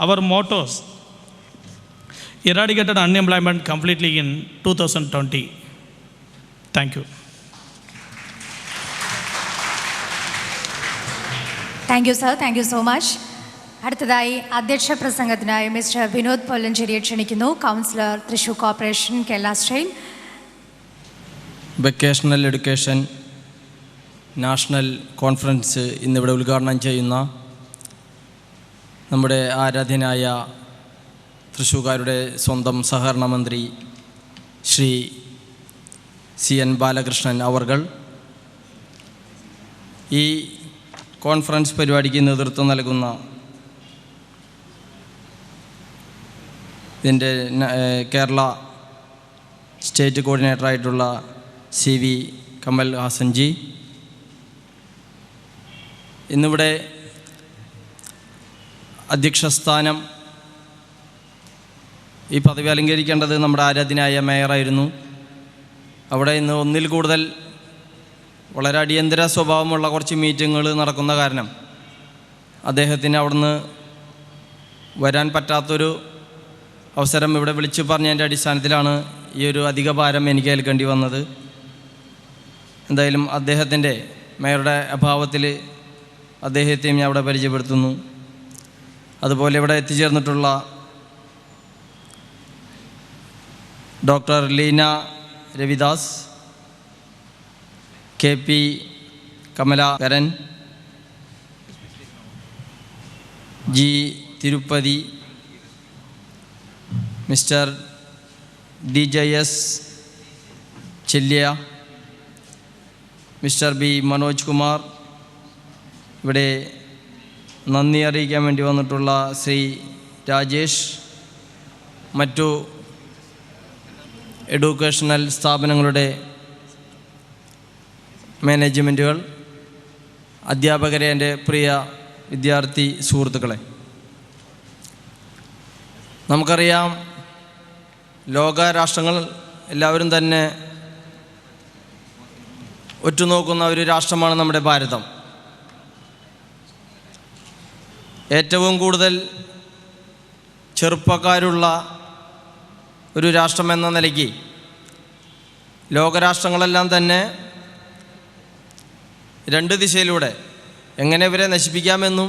Our mottos: eradicated unemployment completely in 2020. Thank you. Thank you, sir. Thank you so much. അടുത്തതായി അധ്യക്ഷ പ്രസംഗത്തിനായി mister Vinod പൊല്ലഞ്ചേരിയെ ക്ഷണിക്കുന്നു. Councillor Thrissur corporation Kerala state. Vocational education national conference ഇന്നിവിടെ ഉദ്ഘാടനം ചെയ്യുന്ന നമ്മുടെ ആരാധ്യനായ തൃശ്ശൂർക്കാരുടെ സ്വന്തം സഹകരണ മന്ത്രി ശ്രീ CN ബാലകൃഷ്ണൻ അവർകൾ, ഈ കോൺഫറൻസ് പരിപാടിക്ക് നേതൃത്വം നൽകുന്ന ഇതിൻ്റെ കേരള സ്റ്റേറ്റ് കോർഡിനേറ്ററായിട്ടുള്ള CV കമൽ ഹാസൻജി, ഇന്നിവിടെ അധ്യക്ഷസ്ഥാനം ഈ പദവി അലങ്കരിക്കേണ്ടത് നമ്മുടെ ആരാധ്യനായ മേയറായിരുന്നു. അവിടെ ഇന്ന് ഒന്നിൽ കൂടുതൽ വളരെ അടിയന്തര സ്വഭാവമുള്ള കുറച്ച് മീറ്റിങ്ങുകൾ നടക്കുന്ന കാരണം അദ്ദേഹത്തിന് അവിടുന്ന് വരാൻ പറ്റാത്തൊരു അവസരം ഇവിടെ വിളിച്ചു പറഞ്ഞതിൻ്റെ അടിസ്ഥാനത്തിലാണ് ഈ ഒരു അധിക ഭാരം എനിക്ക് ഏൽക്കേണ്ടി വന്നത്. എന്തായാലും അദ്ദേഹത്തിൻ്റെ മേയറുടെ അഭാവത്തിൽ അദ്ദേഹത്തെയും ഞാൻ അവിടെ പരിചയപ്പെടുത്തുന്നു. അതുപോലെ ഇവിടെ എത്തിച്ചേർന്നിട്ടുള്ള doctor Leena Ravidas, KP Kamalakaran, G Tirupati, mister DJS Chelliya, mister B Manoj Kumar, ഇവിടെ നന്ദി അറിയിക്കാൻ വേണ്ടി വന്നിട്ടുള്ള ശ്രീ രാജേഷ്, മറ്റു എഡ്യൂക്കേഷണൽ സ്ഥാപനങ്ങളുടെ മാനേജ്മെൻറ്റുകൾ, അധ്യാപകരെ, എൻ്റെ പ്രിയ വിദ്യാർത്ഥി സുഹൃത്തുക്കളെ, നമുക്കറിയാം ലോക രാഷ്ട്രങ്ങൾ എല്ലാവരും തന്നെ ഉറ്റുനോക്കുന്ന ഒരു രാഷ്ട്രമാണ് നമ്മുടെ ഭാരതം. ഏറ്റവും കൂടുതൽ ചെറുപ്പക്കാരുള്ള ഒരു രാഷ്ട്രമെന്ന നിലയ്ക്ക് ലോകരാഷ്ട്രങ്ങളെല്ലാം തന്നെ രണ്ട് ദിശയിലൂടെ എങ്ങനെ ഇവരെ നശിപ്പിക്കാമെന്നും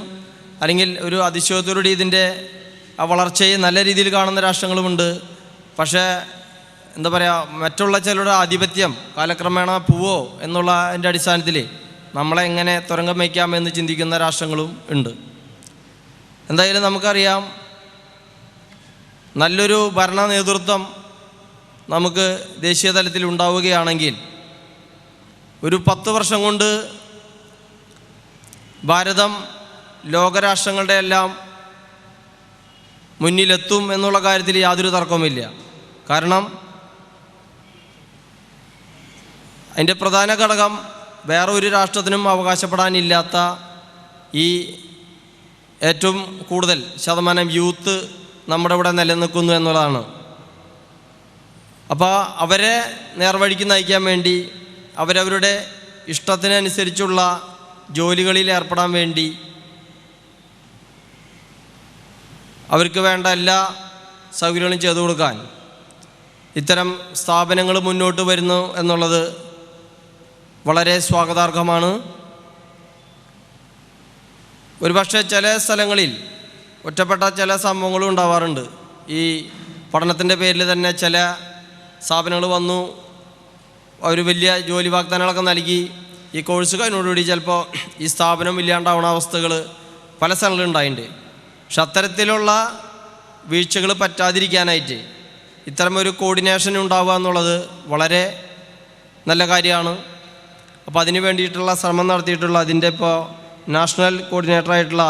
അല്ലെങ്കിൽ ഒരു അതിശയോത്തോടുകൂടി ഇതിൻ്റെ ആ വളർച്ചയെ നല്ല രീതിയിൽ കാണുന്ന രാഷ്ട്രങ്ങളുമുണ്ട്. പക്ഷേ എന്താ പറയുക, മറ്റുള്ള ചിലരുടെ ആധിപത്യം കാലക്രമേണ പോവോ എന്നുള്ള അതിൻ്റെ അടിസ്ഥാനത്തിൽ നമ്മളെ എങ്ങനെ തുരങ്കം വയ്ക്കാമെന്ന് ചിന്തിക്കുന്ന രാഷ്ട്രങ്ങളും ഉണ്ട്. എന്തായാലും നമുക്കറിയാം, നല്ലൊരു ഭരണ നേതൃത്വം നമുക്ക് ദേശീയ തലത്തിൽ ഉണ്ടാവുകയാണെങ്കിൽ ഒരു 10 വർഷം കൊണ്ട് ഭാരതം ലോകരാഷ്ട്രങ്ങളുടെ എല്ലാം മുന്നിലെത്തും എന്നുള്ള കാര്യത്തിൽ യാതൊരു തർക്കവുമില്ല. കാരണം അതിൻ്റെ പ്രധാന ഘടകം വേറെ ഒരു രാഷ്ട്രത്തിനും അവകാശപ്പെടാനില്ലാത്ത ഈ ഏറ്റവും കൂടുതൽ ശതമാനം യൂത്ത് നമ്മുടെ ഇവിടെ നിലനിൽക്കുന്നു എന്നുള്ളതാണ്. അപ്പോൾ അവരെ നേർവഴിക്ക് നയിക്കാൻ വേണ്ടി അവരവരുടെ ഇഷ്ടത്തിനനുസരിച്ചുള്ള ജോലികളിൽ ഏർപ്പെടാൻ വേണ്ടി അവർക്ക് വേണ്ട എല്ലാ സൗകര്യങ്ങളും ചെയ്തു കൊടുക്കാൻ ഇത്തരം സ്ഥാപനങ്ങൾ മുന്നോട്ട് വരുന്നു എന്നുള്ളത് വളരെ സ്വാഗതാർഹമാണ്. ഒരുപക്ഷെ ചില സ്ഥലങ്ങളിൽ ഒറ്റപ്പെട്ട ചില സംഭവങ്ങളും ഉണ്ടാവാറുണ്ട്. ഈ പഠനത്തിൻ്റെ പേരിൽ തന്നെ ചില സ്ഥാപനങ്ങൾ വന്നു, അവർ വലിയ ജോലി വാഗ്ദാനങ്ങളൊക്കെ നൽകി ഈ കോഴ്സ് കഴിഞ്ഞോടുകൂടി ചിലപ്പോൾ ഈ സ്ഥാപനം ഇല്ലാണ്ടാവുന്ന അവസ്ഥകൾ പല സ്ഥലങ്ങളിലും ഉണ്ടായിട്ടുണ്ട്. പക്ഷെ അത്തരത്തിലുള്ള വീഴ്ചകൾ പറ്റാതിരിക്കാനായിട്ട് ഇത്തരമൊരു കോർഡിനേഷൻ ഉണ്ടാവുക എന്നുള്ളത് വളരെ നല്ല കാര്യമാണ്. അപ്പോൾ അതിന് വേണ്ടിയിട്ടുള്ള ശ്രമം നടത്തിയിട്ടുള്ള അതിൻ്റെ ഇപ്പോൾ നാഷണൽ കോർഡിനേറ്ററായിട്ടുള്ള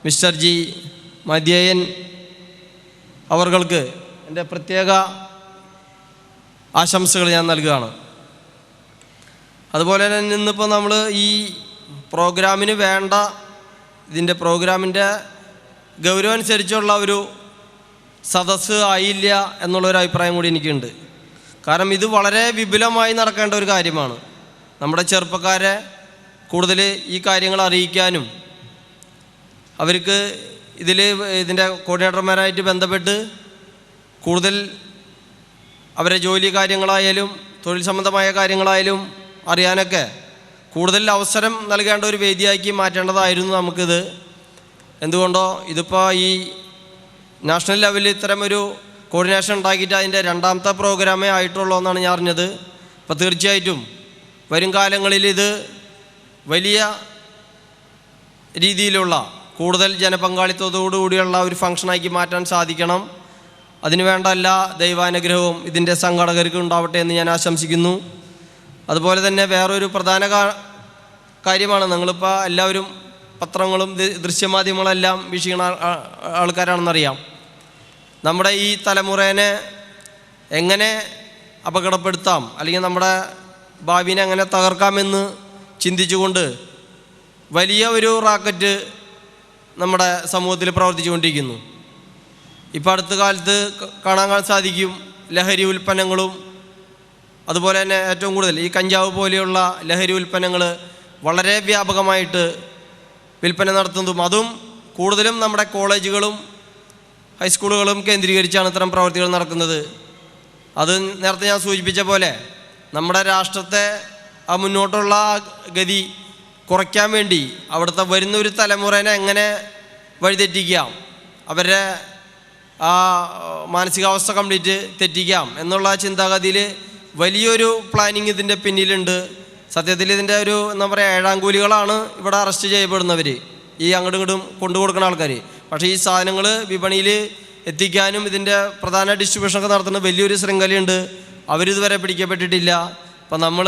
മിസ്റ്റർ G മധ്യയൻ അവർക്ക് എൻ്റെ പ്രത്യേക ആശംസകൾ ഞാൻ നൽകുകയാണ്. അതുപോലെ തന്നെ ഇന്നിപ്പോൾ നമ്മൾ ഈ പ്രോഗ്രാമിന് വേണ്ട ഇതിൻ്റെ പ്രോഗ്രാമിൻ്റെ ഗൗരവം അനുസരിച്ചുള്ള ഒരു സദസ്സ് ആയില്ല എന്നുള്ളൊരു അഭിപ്രായം കൂടി എനിക്കുണ്ട്. കാരണം ഇത് വളരെ വിപുലമായി നടക്കേണ്ട ഒരു കാര്യമാണ്. നമ്മുടെ ചെറുപ്പക്കാരെ കൂടുതൽ ഈ കാര്യങ്ങൾ അറിയിക്കാനും അവർക്ക് ഇതിൻ്റെ കോർഡിനേറ്റർമാരായിട്ട് ബന്ധപ്പെട്ട് കൂടുതൽ അവരെ ജോലി കാര്യങ്ങളായാലും തൊഴിൽ സംബന്ധമായ കാര്യങ്ങളായാലും അറിയാനൊക്കെ കൂടുതൽ അവസരം നൽകേണ്ട ഒരു വേദിയാക്കി മാറ്റേണ്ടതായിരുന്നു നമുക്കിത്. എന്തുകൊണ്ടോ ഇതിപ്പോൾ ഈ നാഷണൽ ലെവലിൽ ഇത്തരമൊരു കോർഡിനേഷൻ ഉണ്ടാക്കിയിട്ട് അതിൻ്റെ രണ്ടാമത്തെ പ്രോഗ്രാമേ ആയിട്ടുള്ളൂ എന്നാണ് ഞാൻ അറിഞ്ഞത്. അപ്പോൾ തീർച്ചയായിട്ടും വരും കാലങ്ങളിൽ ഇത് വലിയ രീതിയിലുള്ള കൂടുതൽ ജനപങ്കാളിത്തത്തോടുകൂടിയുള്ള ഒരു ഫംഗ്ഷനാക്കി മാറ്റാൻ സാധിക്കണം. അതിനുവേണ്ട എല്ലാ ദൈവാനുഗ്രഹവും ഇതിൻ്റെ സംഘാടകർക്ക് ഉണ്ടാവട്ടെ എന്ന് ഞാൻ ആശംസിക്കുന്നു. അതുപോലെ തന്നെ വേറൊരു പ്രധാന കാര്യമാണ്, നിങ്ങളിപ്പോൾ എല്ലാവരും പത്രങ്ങളും ദൃശ്യമാധ്യമങ്ങളെല്ലാം വീക്ഷിക്കുന്ന ആൾക്കാരാണെന്നറിയാം. നമ്മുടെ ഈ തലമുറേനെ എങ്ങനെ അപകടപ്പെടുത്താം അല്ലെങ്കിൽ നമ്മുടെ ഭാവിനെ എങ്ങനെ തകർക്കാമെന്ന് ചിന്തിച്ചുകൊണ്ട് വലിയ ഒരു റാക്കറ്റ് നമ്മുടെ സമൂഹത്തിൽ പ്രവർത്തിച്ചുകൊണ്ടിരിക്കുന്നു. ഇപ്പോൾ അടുത്ത കാലത്ത് കാണാൻ സാധിക്കും ലഹരി ഉൽപ്പന്നങ്ങളും അതുപോലെ തന്നെ ഏറ്റവും കൂടുതൽ ഈ കഞ്ചാവ് പോലെയുള്ള ലഹരി ഉൽപ്പന്നങ്ങൾ വളരെ വ്യാപകമായിട്ട് വിൽപ്പന നടത്തുന്നതും അതും കൂടുതലും നമ്മുടെ കോളേജുകളും ഹൈസ്കൂളുകളും കേന്ദ്രീകരിച്ചാണ് ഇത്തരം പ്രവർത്തികൾ നടക്കുന്നത്. അത് നേരത്തെ ഞാൻ സൂചിപ്പിച്ച പോലെ നമ്മുടെ രാഷ്ട്രത്തെ ആ മുന്നോട്ടുള്ള ഗതി കുറയ്ക്കാൻ വേണ്ടി അവിടുത്തെ വരുന്നൊരു തലമുറേനെ എങ്ങനെ വഴിതെറ്റിക്കാം, അവരുടെ ആ മാനസികാവസ്ഥ കംപ്ലീറ്റ് തെറ്റിക്കാം എന്നുള്ള ചിന്താഗതിയിൽ വലിയൊരു പ്ലാനിങ് ഇതിൻ്റെ പിന്നിലുണ്ട്. സത്യത്തിൽ ഇതിൻ്റെ ഒരു എന്താ പറയുക ഏഴാങ്കൂലികളാണ് ഇവിടെ അറസ്റ്റ് ചെയ്യപ്പെടുന്നവർ, ഈ അങ്ങോട്ടും ഇങ്ങോട്ടും കൊണ്ടു കൊടുക്കുന്ന ആൾക്കാർ. പക്ഷേ ഈ സാധനങ്ങൾ വിപണിയിൽ എത്തിക്കാനും ഇതിൻ്റെ പ്രധാന ഡിസ്ട്രിബ്യൂഷനൊക്കെ നടത്തുന്ന വലിയൊരു ശൃംഖലയുണ്ട്. അവരിതുവരെ പിടിക്കപ്പെട്ടിട്ടില്ല. അപ്പം നമ്മൾ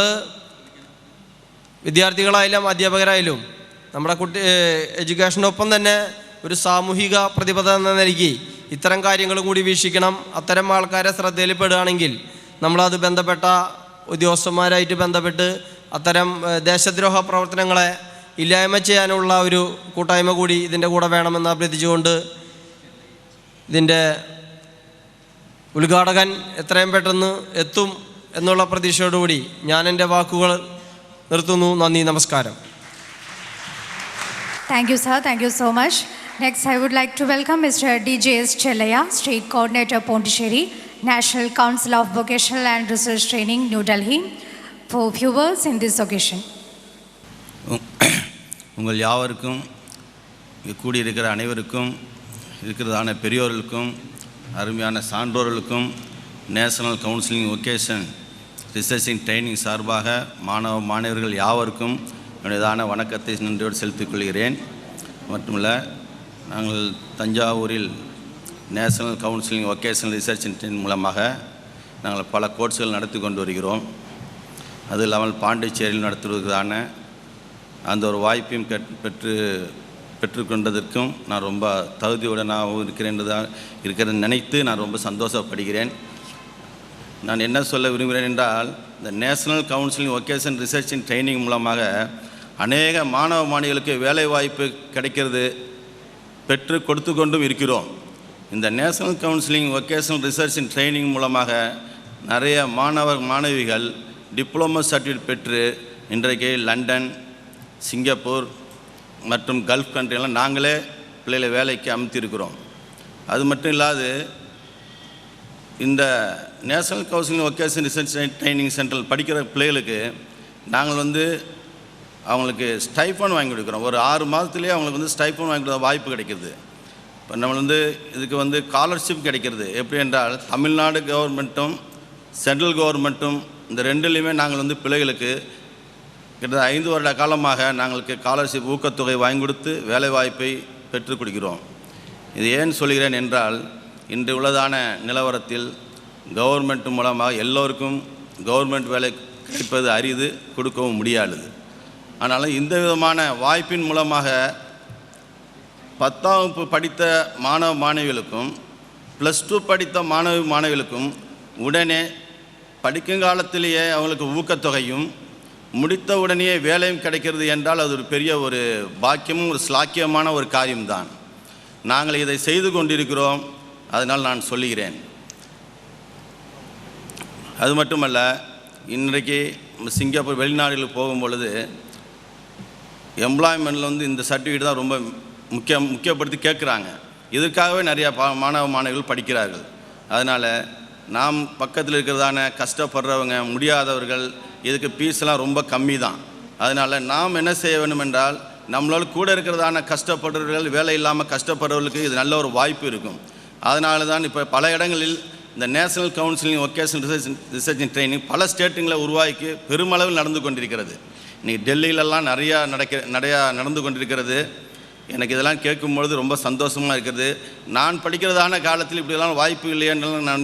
വിദ്യാർത്ഥികളായാലും അധ്യാപകരായാലും നമ്മുടെ എഡ്യൂക്കേഷനൊപ്പം തന്നെ ഒരു സാമൂഹിക പ്രതിബദ്ധത എന്ന നിലയ്ക്ക് ഇത്തരം കാര്യങ്ങളും കൂടി വീക്ഷിക്കണം. അത്തരം ആൾക്കാരെ ശ്രദ്ധയിൽപ്പെടുകയാണെങ്കിൽ നമ്മളത് ബന്ധപ്പെട്ട ഉദ്യോഗസ്ഥന്മാരായിട്ട് ബന്ധപ്പെട്ട് അത്തരം ദേശദ്രോഹ പ്രവർത്തനങ്ങളെ ഇല്ലായ്മ ചെയ്യാനുള്ള ഒരു കൂട്ടായ്മ കൂടി ഇതിൻ്റെ കൂടെ വേണമെന്ന് അഭ്യർത്ഥിച്ചുകൊണ്ട് ഇതിൻ്റെ ഉദ്ഘാടകൻ എത്രയും പെട്ടെന്ന് എത്തും എന്നുള്ള പ്രതീക്ഷയോടുകൂടി ഞാൻ എൻ്റെ വാക്കുകൾ നിർത്തുന്നു. നന്ദി, നമസ്കാരം. Thank you, sir. Thank you so much. Next, I would like to welcome Mr. D.J.S. Chellaya, State Co-ordinator, Pollencherry, National Council of Vocational and Research Training, New Delhi, for few words in this occasion. உங்கள் யாவருக்கும் கூடியிருக்கிற அனைவருக்கும் இருக்கிறதான பெரியோர்களுக்கும் அருமையான சான்றோர்களுக்கும் national counselling vocation researching training சார்பாக மாணவர்கள் யாவருக்கும் என்னுடையதான வணக்கத்தை நன்றியோடு செலுத்திக் கொள்கிறேன். மட்டுமல்ல, நாங்கள் தஞ்சாவூரில் national counselling vocational research training மூலமாக நாங்கள் பல கோர்ஸ்கள் நடத்தி கொண்டு வருகிறோம். அது இல்லாமல் பாண்டிச்சேரியில் நடத்துவதற்கான அந்த ஒரு வாய்ப்பையும் பெற்றுக்கொண்டதற்கும் நான் ரொம்ப தகுதியுடனாகவும் இருக்கிறேன் நினைத்து நான் ரொம்ப சந்தோஷப்படுகிறேன். நான் என்ன சொல்ல விரும்புகிறேன் என்றால், இந்த national counselling vocation research and training மூலமாக அநேக மாணவ மாணவிகளுக்கு வேலைவாய்ப்பு கிடைக்கிறது, பெற்று கொடுத்து கொண்டும் இருக்கிறோம். இந்த national counselling vocational research and training மூலமாக நிறைய மாணவிகள் டிப்ளமோ சர்டிஃபிகேட் பெற்று இன்றைக்கு லண்டன், சிங்கப்பூர் மற்றும் கல்ஃப் கண்ட்ரியெல்லாம் நாங்களே பிள்ளைகளை வேலைக்கு அமர்த்தியிருக்கிறோம். அது மட்டும் இல்லாது இந்த national counselling vocation research training சென்டரில் படிக்கிற பிள்ளைகளுக்கு நாங்கள் அவங்களுக்கு ஸ்டைஃபன் வாங்கி கொடுக்குறோம். ஒரு 6 மாதத்துலேயே அவங்களுக்கு ஸ்டைஃபன் வாங்கி கொடுத்த வாய்ப்பு கிடைக்கிது. இப்போ நம்ம இதுக்கு ஸ்காலர்ஷிப் கிடைக்கிறது. எப்படி என்றால், தமிழ்நாடு கவர்மெண்ட்டும் சென்ட்ரல் கவர்மெண்ட்டும் இந்த ரெண்டுலேயுமே நாங்கள் பிள்ளைகளுக்கு கிட்டத்தட்ட 5 வருட காலமாக நாங்களுக்கு ஸ்காலர்ஷிப் ஊக்கத்தொகை வாங்கி கொடுத்து வேலைவாய்ப்பை பெற்றுக் கொடுக்கிறோம். இது ஏன் சொல்கிறேன் என்றால், இன்று உள்ளதான நிலவரத்தில் கவர்மெண்ட் மூலமாக எல்லோருக்கும் கவர்மெண்ட் வேலை கிடைப்பது அரிது, கொடுக்கவும் முடியாதது. ஆனாலும் இந்த விதமான வாய்ப்பின் மூலமாக 10ஆம் வகுப்பு படித்த மாணவ மாணவிகளுக்கும் +2 படித்த மாணவிகளுக்கும் உடனே படிக்கும் காலத்திலேயே அவங்களுக்கு ஊக்கத்தொகையும் முடித்த உடனே வேலையும் கிடைக்கிறது என்றால் அது ஒரு பெரிய ஒரு பாக்கியமும் ஒரு ஸ்லாக்கியமான ஒரு காரியம்தான். நாங்கள் இதை செய்து கொண்டிருக்கிறோம். அதனால் நான் சொல்லுகிறேன். அது மட்டுமல்ல, இன்றைக்கு சிங்கப்பூர் வெளிநாடுகளுக்கு போகும்பொழுது எம்ப்ளாய்மெண்ட்டில் இந்த சர்டிஃபிகேட் தான் ரொம்ப முக்கியப்படுத்தி கேட்குறாங்க. இதற்காகவே நிறைய மாணவிகள் படிக்கிறார்கள். அதனால் நாம் பக்கத்தில் இருக்கிறதான கஷ்டப்படுறவங்க முடியாதவர்கள் இதுக்கு ஃபீஸ்லாம் ரொம்ப கம்மி தான். அதனால் நாம் என்ன செய்ய வேண்டும் என்றால் நம்மளால் கூட இருக்கிறதான கஷ்டப்படுறவர்கள் வேலை இல்லாமல் கஷ்டப்படுறவர்களுக்கு இது நல்ல ஒரு வாய்ப்பு இருக்கும். அதனால தான் இப்போ பல இடங்களில் இந்த national counselling vocational research and training பல ஸ்டேட்டுங்களை உருவாக்கி பெருமளவில் நடந்து கொண்டிருக்கிறது. இன்றைக்கி டெல்லியிலலாம் நிறையா நடந்து கொண்டிருக்கிறது. எனக்கு இதெல்லாம் கேட்கும்பொழுது ரொம்ப சந்தோஷமாக இருக்கிறது. நான் படிக்கிறதான காலத்தில் இப்படியெல்லாம் வாய்ப்பு இல்லையென்று நான்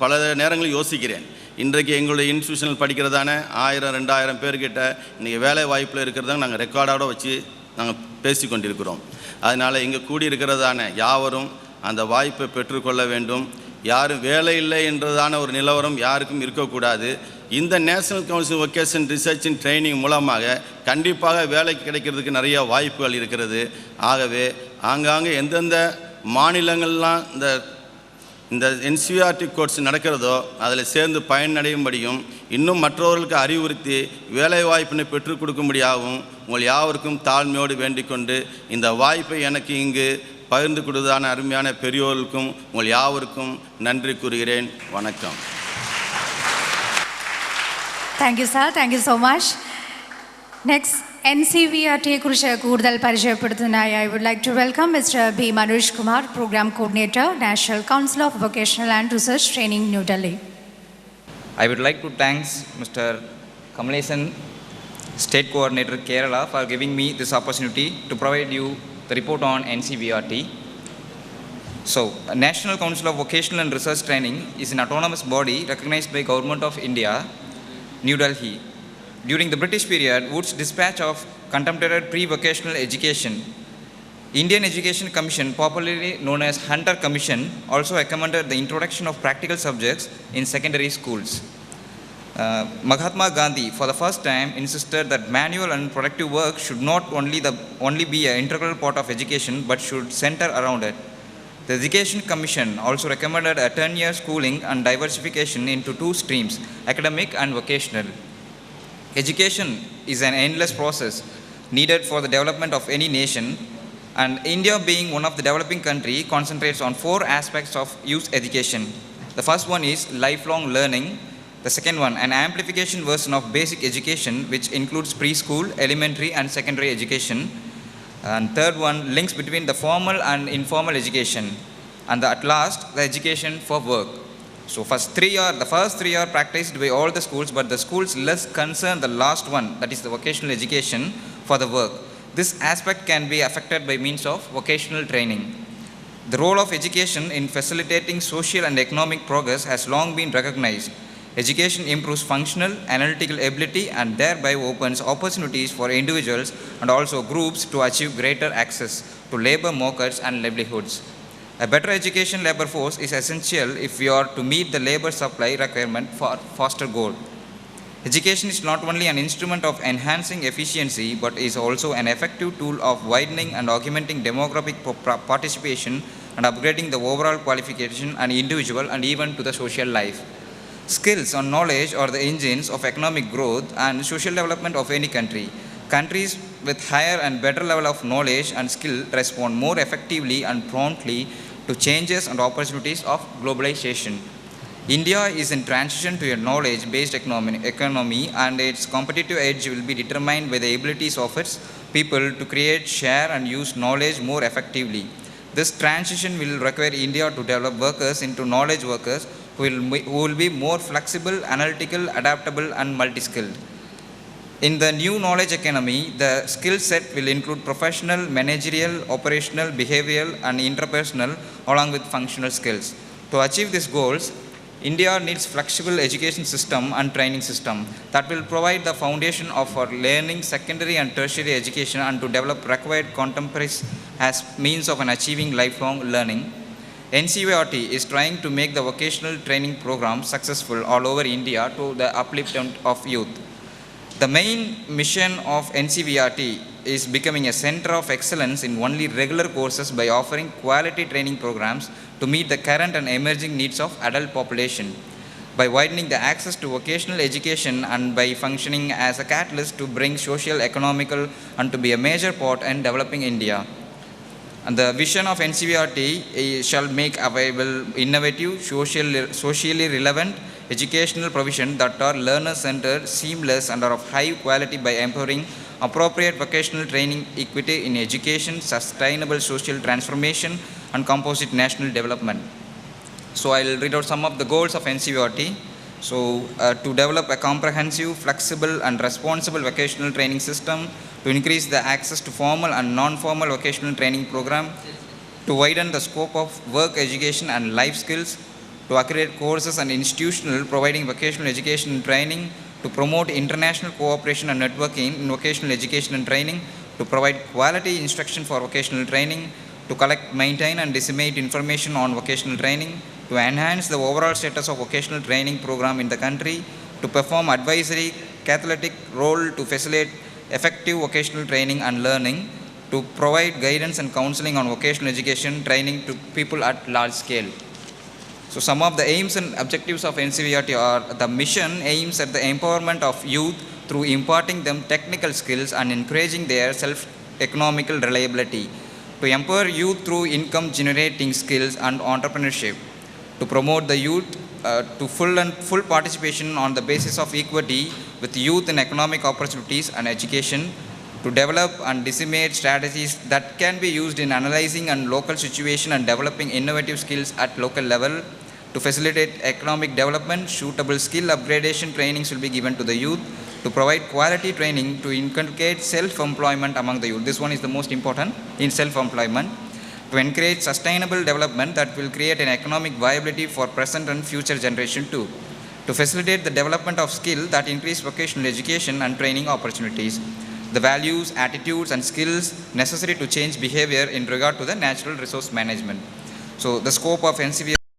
பல நேரங்களில் யோசிக்கிறேன். இன்றைக்கு எங்களுடைய இன்ஸ்டியூஷனில் படிக்கிறதான 1000-2000 பேர்கிட்ட இன்றைக்கி வேலை வாய்ப்பில் இருக்கிறதாங்க நாங்கள் ரெக்கார்டோடு வச்சு நாங்கள் பேசி கொண்டிருக்கிறோம். அதனால் இங்கே கூடியிருக்கிறதான யாவரும் அந்த வாய்ப்பை பெற்றுக்கொள்ள வேண்டும். யாரும் வேலை இல்லை என்றதான ஒரு நிலவரம் யாருக்கும் இருக்கக்கூடாது. இந்த national council vocation research and training மூலமாக கண்டிப்பாக வேலைக்கு கிடைக்கிறதுக்கு நிறைய வாய்ப்புகள் இருக்கிறது. ஆகவே ஆங்காங்கே எந்தெந்த மாநிலங்கள்லாம் இந்த என்சிஆர்டி கோர்ஸ் நடக்கிறதோ அதில் சேர்ந்து பயனடையும்படியும் இன்னும் மற்றவர்களுக்கு அறிவுறுத்தி வேலை வாய்ப்பினை பெற்றுக் கொடுக்கும்படியாகவும் உங்கள் யாவருக்கும் தாழ்மையோடு வேண்டிக்கொண்டு இந்த வாய்ப்பை எனக்கு இங்கு பகிர்ந்து கொடுத்ததான அருமையான பெரியோர்களுக்கும் உங்கள் யாவருக்கும் நன்றி கூறுகிறேன். வணக்கம். Thank you, sir. Thank you so much. Next, NCVRT കുറിച്ച് കൂടുതൽ പരിചയപ്പെടുത്തുന്നതിനായി I would like to welcome Mr. B. Manoj Kumar, Program Coordinator, National Council of Vocational and Research Training, New Delhi. I would like to thank Mr. Kamalesan, State Coordinator, Kerala, for giving me this opportunity to provide you the report on NCVRT. So, National Council of Vocational and Research Training is an autonomous body recognized by Government of India, New Delhi. During the British period, Wood's dispatch of contemplated pre-vocational education, Indian Education Commission, popularly known as Hunter Commission, also recommended the introduction of practical subjects in secondary schools. Mahatma Gandhi, for the first time, insisted that manual and productive work should not only be an integral part of education, but should center around it. The Education Commission also recommended a 10-year schooling and diversification into 2 streams, academic and vocational. Education is an endless process needed for the development of any nation, and India, being one of the developing countries, concentrates on 4 aspects of youth education. The first one is lifelong learning. The second one, an amplification version of basic education, which includes preschool, elementary and secondary education. And third one, links between the formal and informal education. And at last, the education for work. So the first 3 are practiced by all the schools, but the schools less concern the last one, that is the vocational education for the work. This aspect can be affected by means of vocational training. The role of education in facilitating social and economic progress has long been recognized. Education improves functional, analytical ability and thereby opens opportunities for individuals and also groups to achieve greater access to labor markets and livelihoods. A better education labor force is essential if we are to meet the labor supply requirement for faster growth. Education is not only an instrument of enhancing efficiency, but is also an effective tool of widening and augmenting demographic participation and upgrading the overall qualification and individual and even to the social life. Skills and knowledge are the engines of economic growth and social development of any country. Countries with higher and better level of knowledge and skill respond more effectively and promptly to changes and opportunities of globalization. India is in transition to a knowledge-based economy, and its competitive edge will be determined by the abilities of its people to create, share and use knowledge more effectively. This transition will require India to develop workers into knowledge workers who will be more flexible, analytical, adaptable and multi-skilled. In the new knowledge economy, the skill set will include professional, managerial, operational, behavioral and interpersonal along with functional skills. To achieve these goals, India needs flexible education system and training system that will provide the foundation for learning secondary and tertiary education and to develop required contemporaries as means of achieving lifelong learning. NCVRT is trying to make the vocational training program successful all over India to the upliftment of youth. The main mission of NCVRT is becoming a center of excellence in only regular courses by offering quality training programs to meet the current and emerging needs of adult population. By widening the access to vocational education and by functioning as a catalyst to bring social, economical and to be a major part in developing India. And the vision of NCVRT shall make available innovative, socially relevant educational provision that are learner-centered, seamless, and are of high quality by empowering appropriate vocational training, equity in education, sustainable social transformation, and composite national development. So I'll read out some of the goals of NCVRT. So to develop a comprehensive, flexible, and responsible vocational training system, to increase the access to formal and non-formal vocational training program, to widen the scope of work education and life skills, to accredit courses and institutional providing vocational education and training, to promote international cooperation and networking in vocational education and training, to provide quality instruction for vocational training, to collect, maintain, and disseminate information on vocational training, to enhance the overall status of vocational training program in the country, to perform advisory catalytic role to facilitate effective vocational training and learning, to provide guidance and counseling on vocational education training to people at large scale. So some of the aims and objectives of NCVRT are: the mission aims at the empowerment of youth through imparting them technical skills and encouraging their self-economical reliability, to empower youth through income-generating skills and entrepreneurship, to promote the youth to full participation on the basis of equity with youth in economic opportunities and education, to develop and disseminate strategies that can be used in analyzing and local situation and developing innovative skills at local level, to facilitate economic development. Suitable skill upgradation trainings will be given to the youth, to provide quality training to inculcate self-employment among the youth. This one is the most important, in self-employment, to encourage sustainable development that will create an economic viability for present and future generation too, to facilitate the development of skill that increase vocational education and training opportunities, the values, attitudes, and skills necessary to change behavior in regard to the natural resource management. So the scope of NCVR